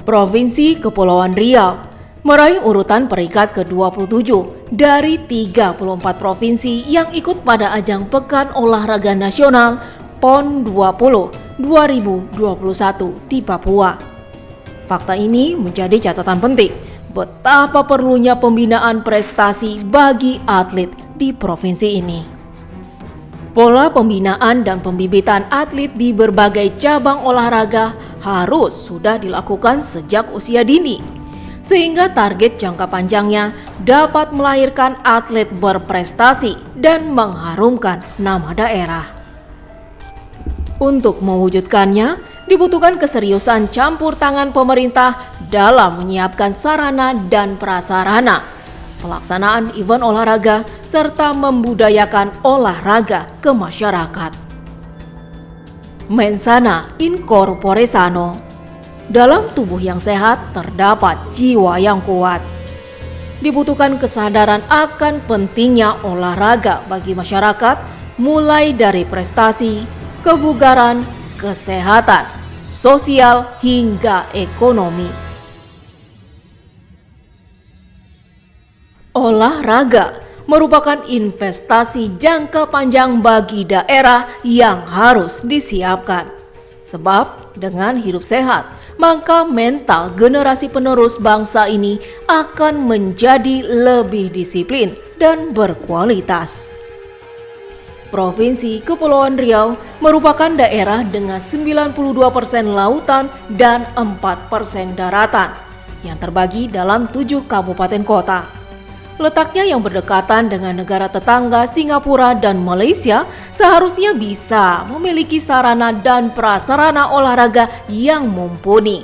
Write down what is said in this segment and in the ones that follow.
Provinsi Kepulauan Riau meraih urutan peringkat ke-27 dari 34 provinsi yang ikut pada ajang Pekan Olahraga Nasional PON 20 2021 di Papua. Fakta ini menjadi catatan penting betapa perlunya pembinaan prestasi bagi atlet di provinsi ini. Pola pembinaan dan pembibitan atlet di berbagai cabang olahraga harus sudah dilakukan sejak usia dini, sehingga target jangka panjangnya dapat melahirkan atlet berprestasi dan mengharumkan nama daerah. Untuk mewujudkannya, dibutuhkan keseriusan campur tangan pemerintah dalam menyiapkan sarana dan prasarana, pelaksanaan event olahraga, serta membudayakan olahraga ke masyarakat. Mensana in corpore sano. Dalam tubuh yang sehat terdapat jiwa yang kuat. Dibutuhkan kesadaran akan pentingnya olahraga bagi masyarakat, mulai dari prestasi, kebugaran, kesehatan, sosial, hingga ekonomi. Olahraga merupakan investasi jangka panjang bagi daerah yang harus disiapkan. Sebab dengan hidup sehat, maka mental generasi penerus bangsa ini akan menjadi lebih disiplin dan berkualitas. Provinsi Kepulauan Riau merupakan daerah dengan 92% lautan dan 4% daratan yang terbagi dalam 7 kabupaten kota. Letaknya yang berdekatan dengan negara tetangga Singapura dan Malaysia seharusnya bisa memiliki sarana dan prasarana olahraga yang mumpuni.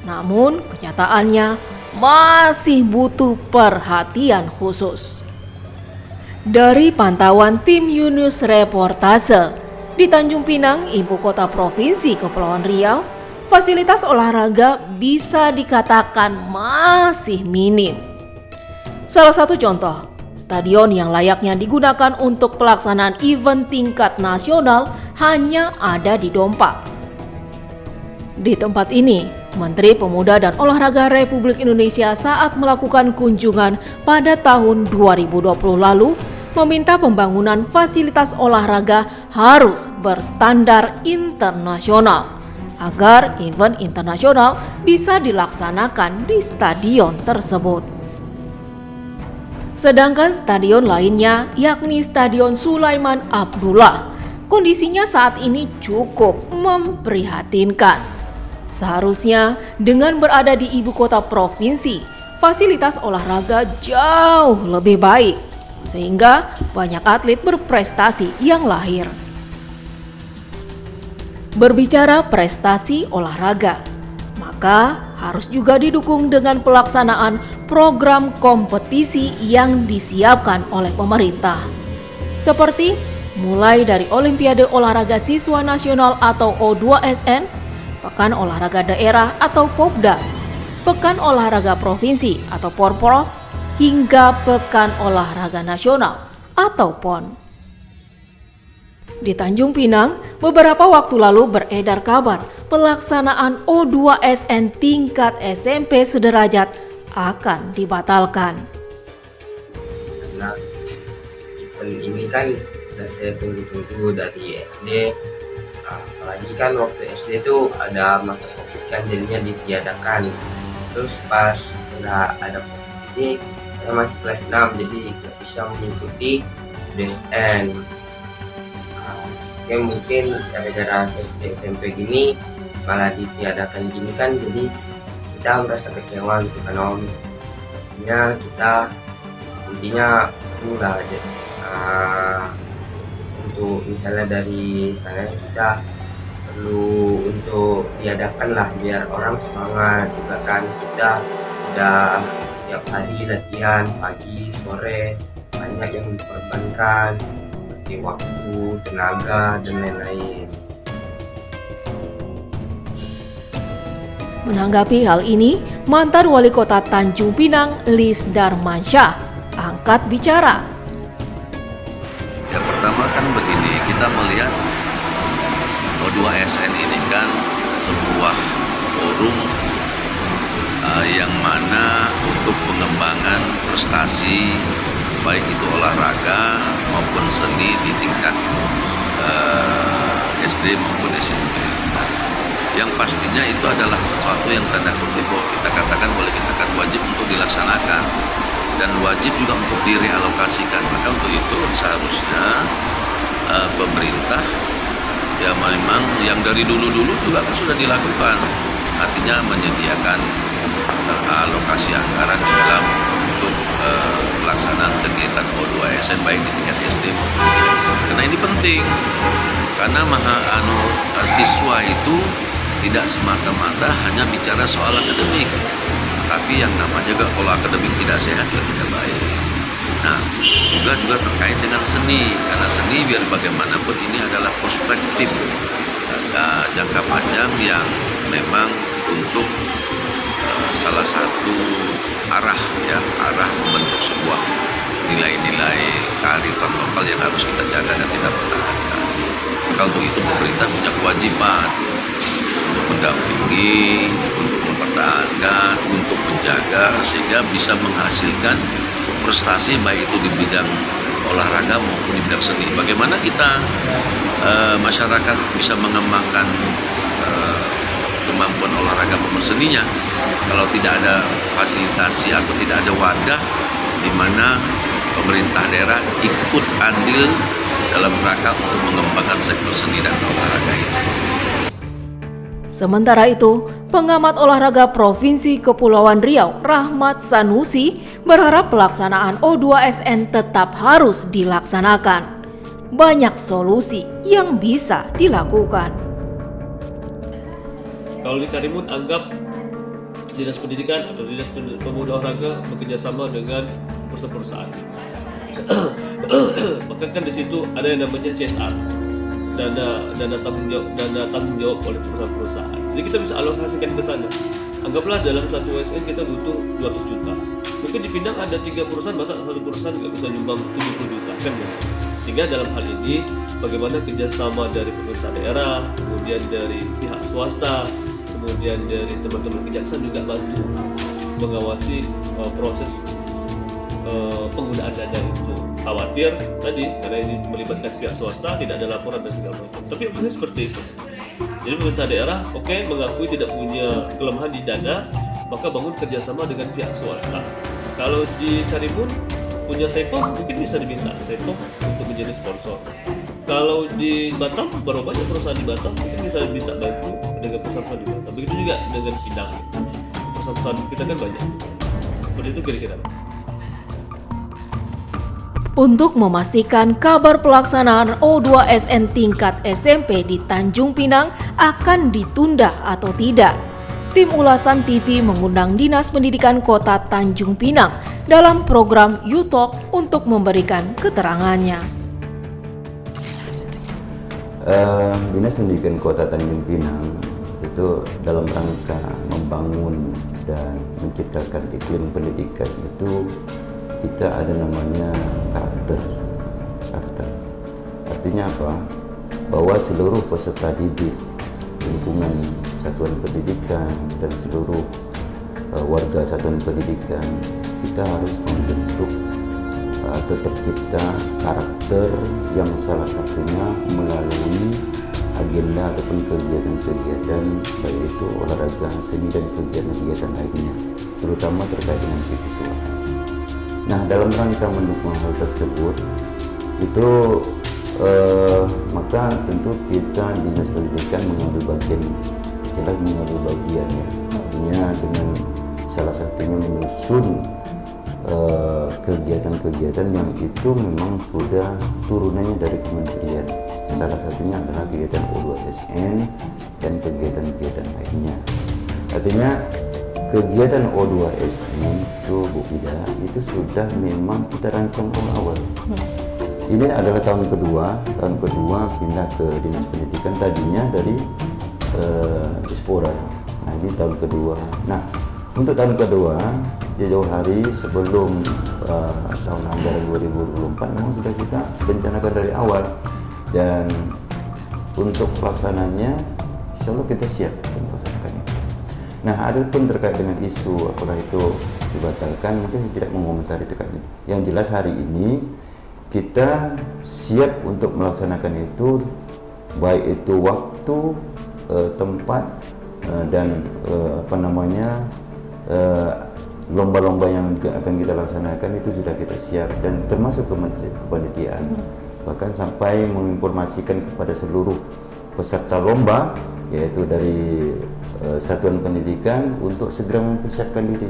Namun kenyataannya masih butuh perhatian khusus. Dari pantauan tim Yunus Reportase, di Tanjung Pinang, ibu kota Provinsi Kepulauan Riau, fasilitas olahraga bisa dikatakan masih minim. Salah satu contoh, stadion yang layaknya digunakan untuk pelaksanaan event tingkat nasional hanya ada di Dompak. Di tempat ini, Menteri Pemuda dan Olahraga Republik Indonesia saat melakukan kunjungan pada tahun 2020 lalu meminta pembangunan fasilitas olahraga harus berstandar internasional agar event internasional bisa dilaksanakan di stadion tersebut. Sedangkan stadion lainnya, yakni Stadion Sulaiman Abdullah, kondisinya saat ini cukup memprihatinkan. Seharusnya dengan berada di ibu kota provinsi, fasilitas olahraga jauh lebih baik, sehingga banyak atlet berprestasi yang lahir. Berbicara prestasi olahraga, maka harus juga didukung dengan pelaksanaan program kompetisi yang disiapkan oleh pemerintah. Seperti mulai dari Olimpiade Olahraga Siswa Nasional atau O2SN, Pekan Olahraga Daerah atau Popda, Pekan Olahraga Provinsi atau Porprov, hingga Pekan Olahraga Nasional atau PON. Di Tanjung Pinang, beberapa waktu lalu beredar kabar pelaksanaan O2SN tingkat SMP sederajat akan dibatalkan. Karena event ini kan sudah saya tunggu-tunggu dari SD, apalagi kan waktu SD itu ada masa COVID kan, jadinya ditiadakan. Terus pas sudah ada COVID ini, saya masih kelas 6, jadi tidak bisa mengikuti O2SN. Mungkin gara-gara SD SMP gini malah ditiadakan gini kan, jadi kita merasa kecewa gitu kan Om. Intinya enggak aja untuk misalnya dari sana kita perlu untuk diadakan lah biar orang semangat juga kan. Kita udah tiap hari latihan pagi sore, banyak yang dikorbankan waktu, tenaga, dan lain-lain. Menanggapi hal ini, mantan Wali Kota Tanjung Pinang, Lis Darmansyah, angkat bicara. Ya pertama kan begini, kita melihat O2SN ini kan sebuah forum yang mana untuk pengembangan prestasi baik itu olahraga maupun seni di tingkat SD maupun SMP. Yang pastinya itu adalah sesuatu yang tanda kutip kita katakan boleh kita katakan wajib untuk dilaksanakan dan wajib juga untuk direalokasikan. Maka untuk itu seharusnya pemerintah ya memang yang dari dulu-dulu juga sudah dilakukan, artinya menyediakan alokasi anggaran di dalam untuk pelaksanaan kegiatan O2ASN baik di tingkat SD maupun di tingkat SMP. Karena ini penting karena siswa itu tidak semata-mata hanya bicara soal akademik, tapi yang namanya juga kalau akademik tidak sehat juga tidak baik. Nah, juga terkait dengan seni, karena seni biar bagaimanapun ini adalah perspektif jangka panjang yang memang untuk salah satu arah membentuk sebuah nilai-nilai kearifan lokal yang harus kita jaga dan kita pertahankan. Maka untuk itu pemerintah punya kewajiban untuk mendampingi, untuk mempertahankan, untuk menjaga sehingga bisa menghasilkan prestasi baik itu di bidang olahraga maupun di bidang seni. Bagaimana kita masyarakat bisa mengembangkan kemampuan olahraga maupun seninya kalau tidak ada fasilitasi atau tidak ada wadah di mana pemerintah daerah ikut andil dalam rangka untuk mengembangkan sektor seni dan olahraga itu. Sementara itu, pengamat olahraga Provinsi Kepulauan Riau, Rahmat Sanusi, berharap pelaksanaan O2SN tetap harus dilaksanakan. Banyak solusi yang bisa dilakukan. Kalau di Karimun anggap Dinas Pendidikan atau Dinas Pemuda Olahraga bekerjasama dengan perusahaan-perusahaan. Maka kan di situ ada yang namanya CSR. Dana tanggung jawab oleh perusahaan-perusahaan. Jadi kita bisa alokasikan ke sana. Anggaplah dalam satu OSN kita butuh 200 juta. Mungkin di Pinang ada 3 perusahaan, masa satu perusahaan nggak bisa nyumbang 70 juta kan? Sehingga dalam hal ini bagaimana kerjasama dari pemerintah daerah, kemudian dari pihak swasta, kemudian dari teman-teman kejaksaan juga bantu mengawasi proses penggunaan dana itu. Khawatir tadi karena ini melibatkan pihak swasta tidak ada laporan dan segala macam. Tapi maksudnya seperti itu. Jadi pemerintah daerah mengakui tidak punya kelemahan di dana, maka bangun kerjasama dengan pihak swasta. Kalau di Karimun punya Sepom mungkin bisa diminta Sepom untuk menjadi sponsor. Kalau di Batam baru banyak perusahaan di Batam mungkin bisa diminta bantu dengan perusahaan di Batam. Begitu juga dengan Pinang. Perusahaan kita kan banyak. Seperti itu kira-kira. Untuk memastikan kabar pelaksanaan O2SN tingkat SMP di Tanjung Pinang akan ditunda atau tidak, tim Ulasan TV mengundang Dinas Pendidikan Kota Tanjung Pinang dalam program U-Talk untuk memberikan keterangannya. Dinas Pendidikan Kota Tanjung Pinang itu dalam rangka membangun dan menciptakan iklim pendidikan itu kita ada namanya karakter. Artinya apa? Bahwa seluruh peserta didik lingkungan satuan pendidikan dan seluruh warga satuan pendidikan kita harus membentuk atau tercipta karakter yang salah satunya melalui agenda ataupun kegiatan-kegiatan baik itu olahraga, seni dan kegiatan-kegiatan lainnya, terutama terkait dengan siswa. Nah, dalam rangka mendukung hal tersebut itu maka tentu kita Dinas Pendidikan mengambil bagian ya, artinya dengan salah satunya menyusun kegiatan-kegiatan yang itu memang sudah turunannya dari kementerian. Salah satunya adalah kegiatan O2SN dan kegiatan-kegiatan lainnya. Artinya kegiatan O2SN itu Bu Ida itu sudah memang kita rancang awal. Ini adalah tahun kedua pindah ke Dinas Pendidikan, tadinya dari Dispora. Nah, ini tahun kedua. Nah, untuk tahun kedua jauh hari sebelum tahun anggaran 2024 memang sudah kita rencanakan dari awal, dan untuk pelaksananya insya Allah kita siap melaksanakan itu. Nah, adapun terkait dengan isu apakah itu dibatalkan, mungkin saya tidak mengomentari terkait itu. Yang jelas hari ini kita siap untuk melaksanakan itu, baik itu waktu, tempat, dan lomba-lomba yang akan kita laksanakan itu sudah kita siap, dan termasuk kepanitiaan. Bahkan sampai menginformasikan kepada seluruh peserta lomba, yaitu dari satuan pendidikan, untuk segera mempersiapkan diri.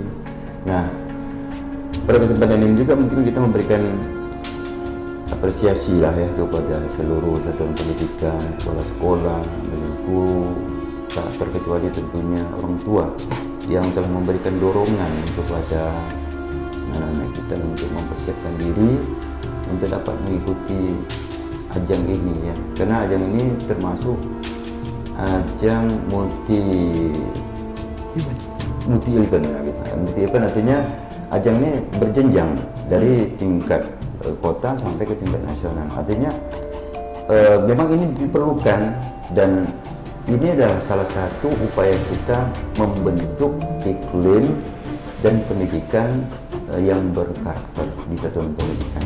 Nah, pada kesempatan ini juga mungkin kita memberikan apresiasi lah ya kepada seluruh satuan pendidikan, kepala sekolah, guru, tak terkecuali tentunya orang tua yang telah memberikan dorongan kepada anak-anak kita untuk mempersiapkan diri untuk dapat mengikuti ajang ini ya. Karena ajang ini termasuk ajang multi event ya, gitu. Multi event artinya ajang ini berjenjang dari tingkat kota sampai ke tingkat nasional. Artinya memang ini diperlukan, dan ini adalah salah satu upaya kita membentuk iklim dan pendidikan yang berkarakter di satuan pendidikan.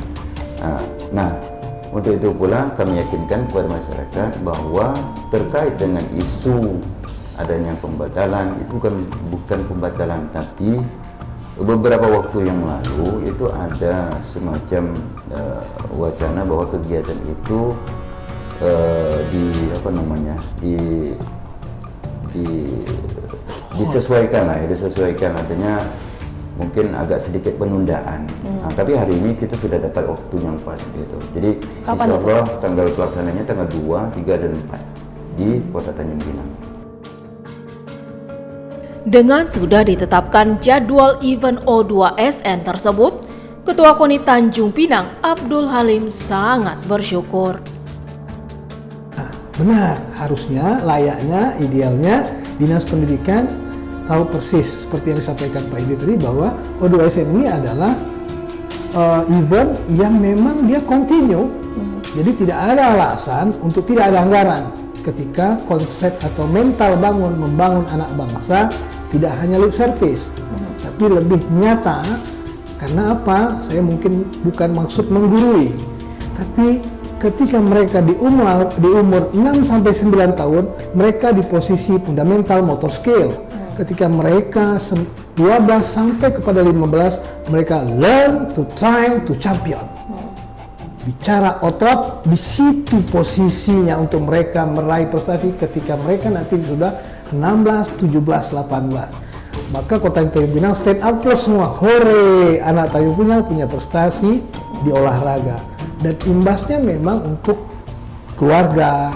Nah, untuk itu pula kami yakinkan kepada masyarakat bahwa terkait dengan isu adanya pembatalan, itu bukan pembatalan, tapi beberapa waktu yang lalu itu ada semacam wacana bahwa kegiatan itu disesuaikan lah ya, disesuaikan, artinya mungkin agak sedikit penundaan. Nah, tapi hari ini kita sudah dapat waktu yang pas gitu. Jadi insya Allah tanggal pelaksananya tanggal 2, 3, dan 4 di Kota Tanjung Pinang. Dengan sudah ditetapkan jadwal event O2SN tersebut, Ketua KONI Tanjung Pinang Abdul Halim sangat bersyukur. Benar, harusnya, layaknya, idealnya Dinas Pendidikan tahu persis seperti yang disampaikan Pak Edi tadi, bahwa O2SN ini adalah event yang memang dia continue. Jadi tidak ada alasan untuk tidak ada anggaran ketika konsep atau mental membangun anak bangsa tidak hanya lip service, tapi lebih nyata. Karena apa? Saya mungkin bukan maksud menggurui, tapi ketika mereka di umur 6-9 tahun, mereka di posisi fundamental motor skill. Ketika mereka 12 sampai kepada 15, mereka learn to try to champion. Bicara otot, di situ posisinya untuk mereka meraih prestasi ketika mereka nanti sudah 16, 17, 18. Maka Kota Tanjung Pinang stand up plus semua. Hore, anak Tanjung Pinang punya prestasi di olahraga. Dan imbasnya memang untuk keluarga,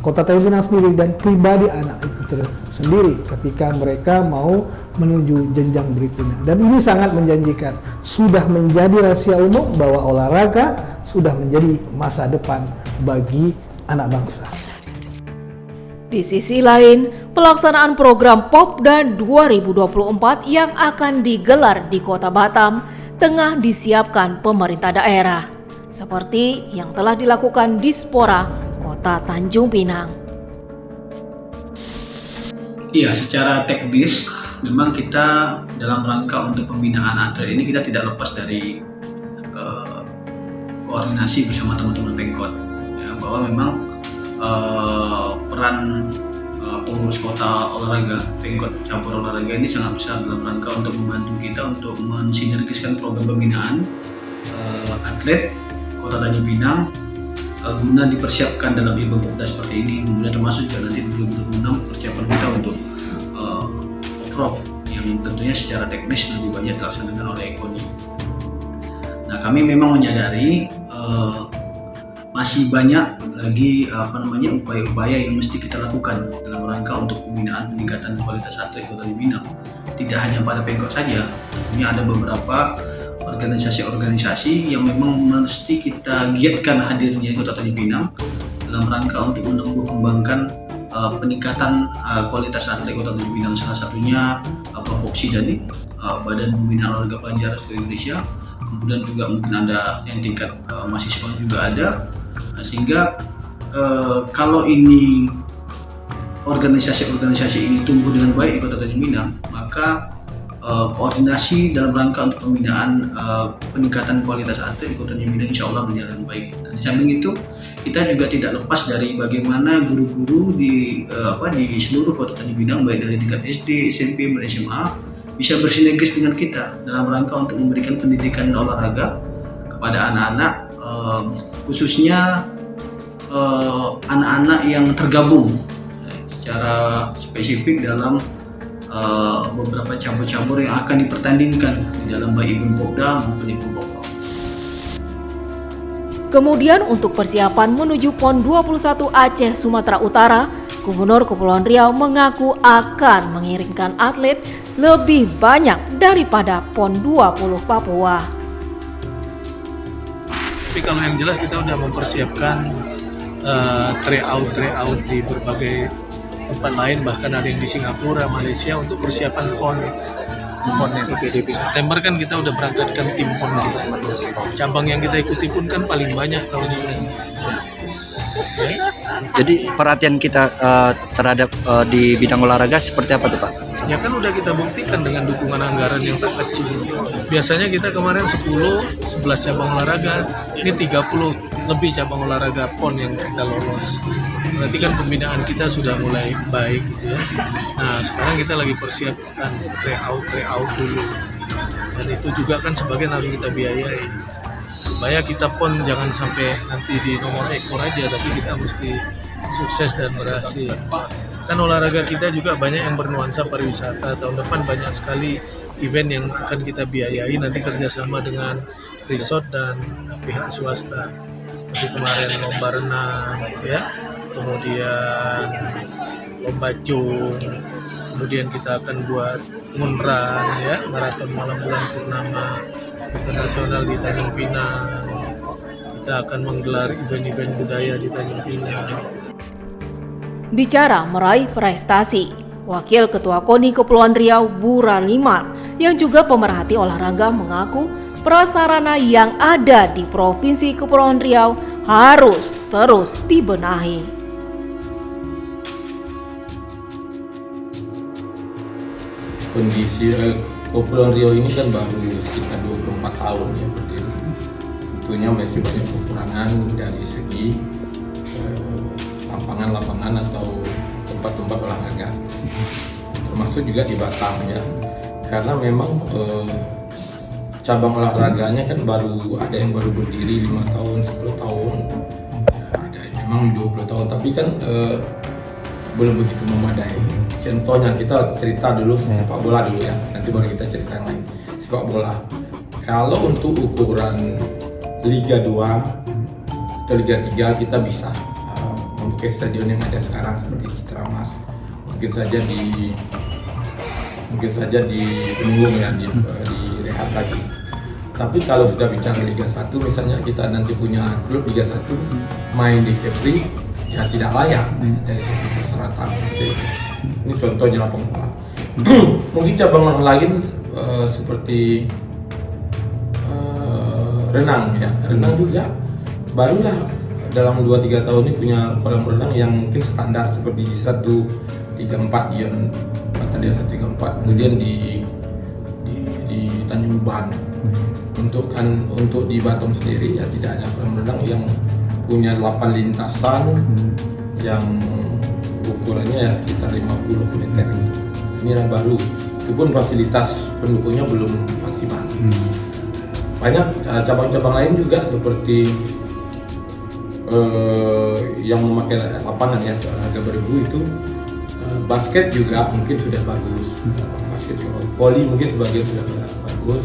Kota Tanjung Pinang sendiri, dan pribadi anak itu sendiri ketika mereka mau menuju jenjang berikutnya. Dan ini sangat menjanjikan. Sudah menjadi rahasia umum bahwa olahraga sudah menjadi masa depan bagi anak bangsa. Di sisi lain, pelaksanaan program Popda 2024 yang akan digelar di Kota Batam tengah disiapkan pemerintah daerah, seperti yang telah dilakukan Dispora Kota Tanjung Pinang. Iya, secara teknis memang kita dalam rangka untuk pembinaan atlet ini kita tidak lepas dari koordinasi bersama teman-teman Pemkot, ya, bahwa memang peran pengurus kota olahraga, Pemkot cabur olahraga ini sangat besar dalam rangka untuk membantu kita untuk mensinergiskan program pembinaan atlet Kota Tanjung Pinang guna dipersiapkan dalam event Popda seperti ini. Kemudian termasuk juga nanti 2026 persiapan kita untuk off-road yang tentunya secara teknis lebih banyak dilaksanakan oleh KONI. Nah, kami memang menyadari masih banyak lagi upaya-upaya yang mesti kita lakukan dalam rangka untuk pembinaan peningkatan kualitas atlet Kota Tanjung Pinang. Tidak hanya pada Pemkot saja, ini ada beberapa organisasi-organisasi yang memang mesti kita giatkan hadirnya di Kota Tanjung Pinang dalam rangka untuk menumbuh kembangkan peningkatan kualitas atlet Kota Tanjung Pinang. Salah satunya Bapopsi dari Badan Pembinaan Olahraga Pelajar seluruh Indonesia. Kemudian juga mungkin ada yang tingkat mahasiswa juga ada. Nah, sehingga kalau ini organisasi-organisasi ini tumbuh dengan baik di Kota Tanjung Pinang, maka koordinasi dalam rangka untuk pembinaan peningkatan kualitas atlet di Kota Tanjung Pinang insya Allah berjalan dengan baik. Nah, di samping itu kita juga tidak lepas dari bagaimana guru-guru di seluruh Kota Tanjung Pinang baik dari tingkat SD, SMP, dan SMA bisa bersinergis dengan kita dalam rangka untuk memberikan pendidikan olahraga kepada anak-anak, khususnya anak-anak yang tergabung secara spesifik dalam beberapa cabur-cabur yang akan dipertandingkan di dalam baik event Popda maupun event Popda. Kemudian untuk persiapan menuju PON 21 Aceh Sumatera Utara, Gubernur Kepulauan Riau mengaku akan mengirimkan atlet lebih banyak daripada PON 20 Papua. Tapi kalau yang jelas kita udah mempersiapkan tryout di berbagai tempat lain, bahkan ada yang di Singapura, Malaysia untuk persiapan PON. September kan kita udah berangkatkan tim PON kita. Cabang yang kita ikuti pun kan paling banyak tahun ini. Ya. Jadi perhatian kita terhadap di bidang olahraga seperti apa tuh Pak? Ya kan udah kita buktikan dengan dukungan anggaran yang tak kecil. Biasanya kita kemarin 10-11 cabang olahraga, ini 30 lebih cabang olahraga PON yang kita lolos. Berarti kan pembinaan kita sudah mulai baik gitu ya. Nah sekarang kita lagi persiapkan tryout dulu. Dan itu juga kan sebagian harus kita biayai. Supaya kita PON jangan sampai nanti di nomor ekor aja, tapi kita mesti sukses dan berhasil. Kan olahraga kita juga banyak yang bernuansa pariwisata. Tahun depan banyak sekali event yang akan kita biayai nanti kerjasama dengan resort dan pihak swasta. Seperti kemarin lomba renang, ya, kemudian lomba cung, kemudian kita akan buat munran, ya, maraton malam bulan purnama internasional di Tanjung Pinang. Kita akan menggelar event-event budaya di Tanjung Pinang. Bicara meraih prestasi, Wakil Ketua KONI Kepulauan Riau Bu Raliman yang juga pemerhati olahraga mengaku prasarana yang ada di Provinsi Kepulauan Riau harus terus dibenahi. Kondisi Kepulauan Riau ini kan baru sekitar 24 tahun ya berdiri. Tentunya masih banyak kekurangan dari segi lapangan-lapangan atau tempat-tempat olahraga, termasuk juga di Batam ya, karena memang cabang olahraganya kan baru ada yang baru berdiri 5 tahun, 10 tahun, ya, ada yang memang 20 tahun, tapi kan belum begitu memadai. Contohnya kita cerita dulu sepak bola dulu ya, nanti baru kita cerita yang lain. Sepak bola, kalau untuk ukuran Liga 2 atau Liga 3 kita bisa memakai stadion yang ada sekarang seperti Citra Mas, mungkin saja di Punggung ya, direhab lagi. Tapi kalau sudah bicara Liga 1 misalnya, kita nanti punya klub Liga 1 main di Kepri ya tidak layak dari segi perseratan. Ini contohnya lapangan bola. Mungkin cabang lain seperti renang ya, renang juga barulah dalam 2-3 tahun ini punya kolam renang yang mungkin standar seperti di 134 Dion Batalion 134, kemudian di Tanjung Ban. Untuk di Batam sendiri ya tidak ada kolam renang yang punya 8 lintasan yang ukurannya ya sekitar 50 meter. Ini yang baru, itu pun fasilitas pendukungnya belum maksimal. Banyak cabang-cabang lain juga seperti yang memakai lapangan ya harga beribu itu, basket juga mungkin sudah bagus, basket juga, voli mungkin sebagian sudah bagus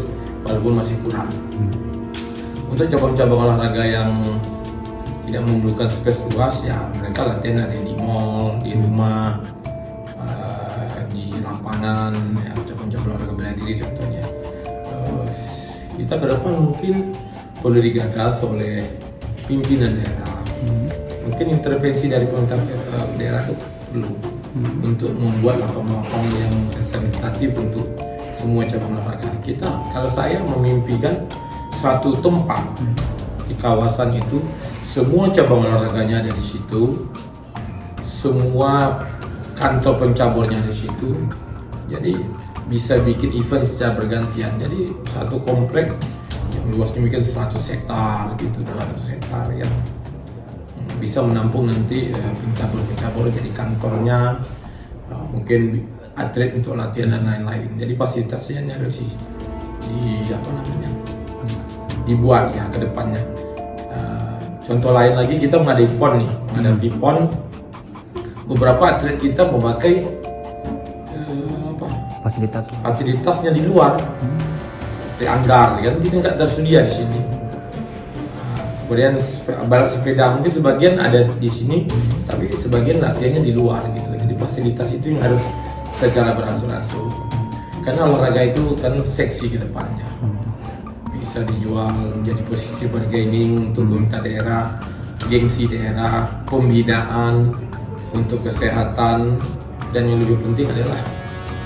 walaupun masih kurang. Untuk cabang-cabang olahraga yang tidak memerlukan space luas ya mereka latihan ada di mall, di rumah, di lapangan ya, cabang-cabang olahraga bela diri contohnya. Kita ke depan mungkin perlu digagas oleh pimpinan daerah, mungkin intervensi dari pemerintah daerah itu perlu untuk membuat lapangan-lapangan yang representatif untuk semua cabang olahraga. Kalau saya memimpikan satu tempat di kawasan itu, semua cabang olahraganya ada di situ, semua kantor pencaburnya di situ. Jadi bisa bikin event secara bergantian. Jadi satu komplek yang luasnya mungkin 100 hektar gitu, 200 hektar yang bisa menampung nanti pencabur-pencabur jadi kantornya, mungkin atlet untuk latihan dan lain-lain. Jadi fasilitasnya harus dibuat ya ke depannya. Contoh lain lagi, kita menghadapi PON, beberapa atlet kita memakai fasilitasnya di luar, seperti anggar, kan kita nggak tersedia di sini. Kemudian balap sepeda mungkin sebagian ada di sini, tapi sebagian latihannya di luar gitu. Jadi fasilitas itu yang harus secara berangsur-angsur. Karena olahraga itu kan seksi ke depannya. Bisa dijual menjadi posisi bargaining untuk pemerintah daerah, gengsi daerah, pembinaan untuk kesehatan, dan yang lebih penting adalah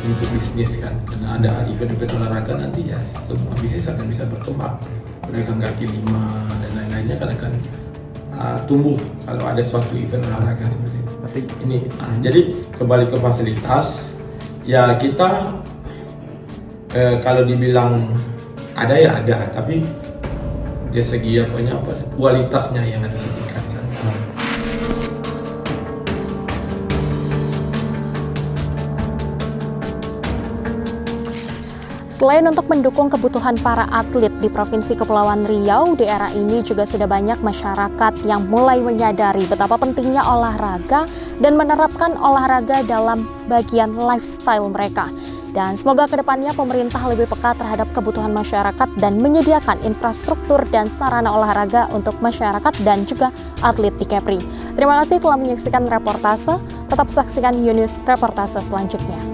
untuk bisnis kan. Karena ada event-event olahraga nanti ya semua bisnis akan bisa berkembang. Pedagang kaki lima dan lain-lainnya akan tumbuh kalau ada suatu event olahraga seperti itu. Ini jadi kembali ke fasilitas ya, kita kalau dibilang ada ya ada, tapi dari segi kualitasnya yang harus ditingkatkan. Selain untuk mendukung kebutuhan para atlet di Provinsi Kepulauan Riau, di era ini juga sudah banyak masyarakat yang mulai menyadari betapa pentingnya olahraga dan menerapkan olahraga dalam bagian lifestyle mereka. Dan semoga kedepannya pemerintah lebih peka terhadap kebutuhan masyarakat dan menyediakan infrastruktur dan sarana olahraga untuk masyarakat dan juga atlet di Kepri. Terima kasih telah menyaksikan reportase. Tetap saksikan Yunus reportase selanjutnya.